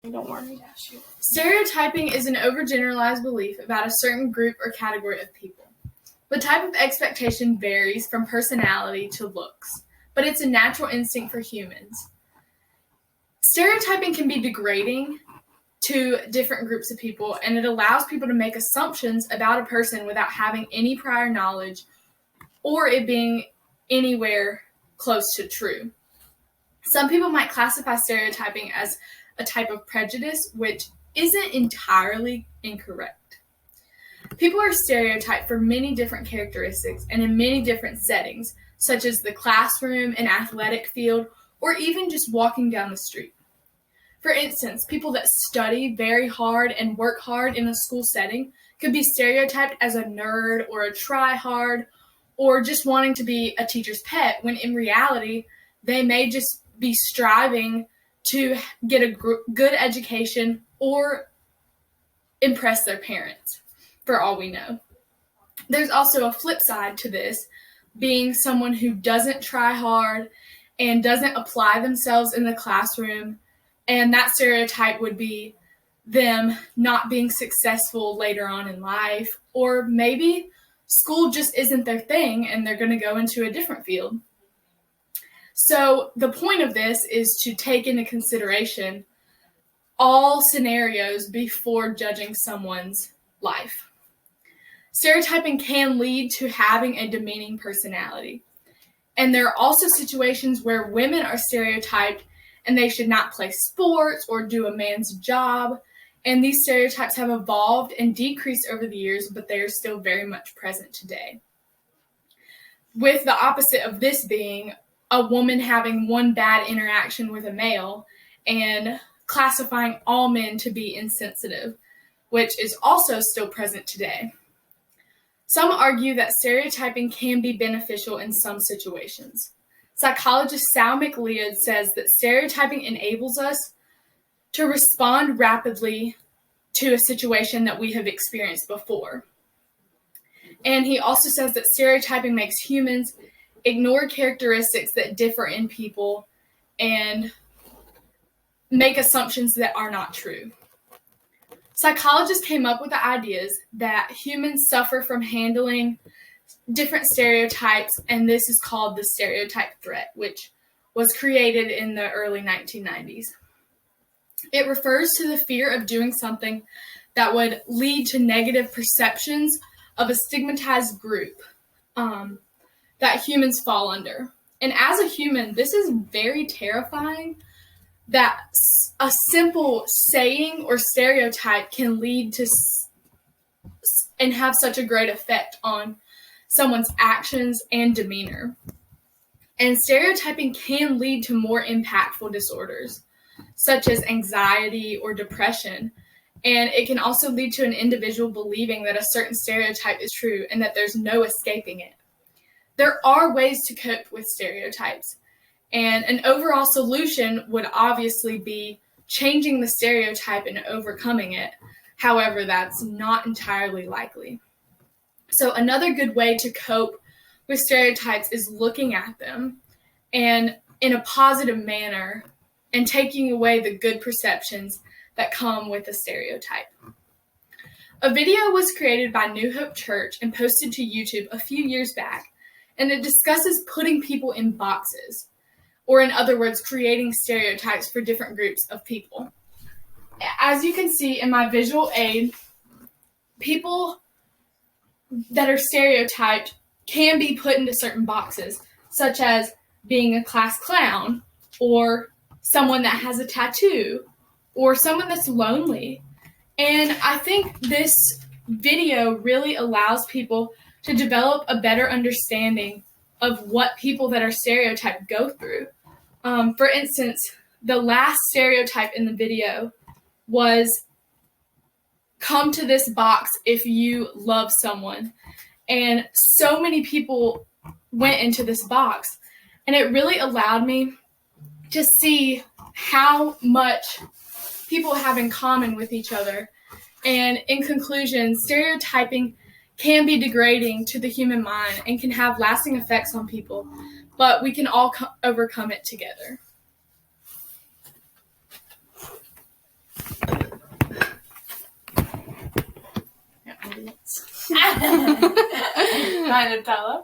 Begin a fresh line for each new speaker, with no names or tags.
Don't worry.
Stereotyping is an overgeneralized belief about a certain group or category of people. The type of expectation varies from personality to looks, but it's a natural instinct for humans. Stereotyping can be degrading to different groups of people, and it allows people to make assumptions about a person without having any prior knowledge or it being anywhere close to true. Some people might classify stereotyping as a type of prejudice, which isn't entirely incorrect. People are stereotyped for many different characteristics and in many different settings, such as the classroom, an athletic field, or even just walking down the street. For instance, people that study very hard and work hard in a school setting could be stereotyped as a nerd or a try-hard or just wanting to be a teacher's pet, when in reality, they may just be striving to get a good education or impress their parents, for all we know. There's also a flip side to this, being someone who doesn't try hard and doesn't apply themselves in the classroom, and that stereotype would be them not being successful later on in life, or maybe school just isn't their thing and they're going to go into a different field. So the point of this is to take into consideration all scenarios before judging someone's life. Stereotyping can lead to having a demeaning personality. And there are also situations where women are stereotyped and they should not play sports or do a man's job. And these stereotypes have evolved and decreased over the years, but they are still very much present today. With the opposite of this being a woman having one bad interaction with a male and classifying all men to be insensitive, which is also still present today. Some argue that stereotyping can be beneficial in some situations. Psychologist Sal McLeod says that stereotyping enables us to respond rapidly to a situation that we have experienced before. And he also says that stereotyping makes humans ignore characteristics that differ in people and make assumptions that are not true. Psychologists came up with the ideas that humans suffer from handling different stereotypes, and this is called the stereotype threat, which was created in the early 1990s. It refers to the fear of doing something that would lead to negative perceptions of a stigmatized group that humans fall under. And as a human, this is very terrifying, that a simple saying or stereotype can lead to and have such a great effect on someone's actions and demeanor. And stereotyping can lead to more impactful disorders, such as anxiety or depression. And it can also lead to an individual believing that a certain stereotype is true and that there's no escaping it. There are ways to cope with stereotypes, and an overall solution would obviously be changing the stereotype and overcoming it. However, that's not entirely likely. So another good way to cope with stereotypes is looking at them and in a positive manner and taking away the good perceptions that come with a stereotype. A video was created by New Hope Church and posted to YouTube a few years back, and it discusses putting people in boxes, or in other words, creating stereotypes for different groups of people. As you can see in my visual aid, people that are stereotyped can be put into certain boxes, such as being a class clown, or someone that has a tattoo, or someone that's lonely. And I think this video really allows people to develop a better understanding of what people that are stereotyped go through. For instance, the last stereotype in the video was, come to this box if you love someone. And so many people went into this box, and it really allowed me to see how much people have in common with each other. And in conclusion, stereotyping can be degrading to the human mind and can have lasting effects on people, but we can all overcome it together.
minutes.
Hi, Nutella.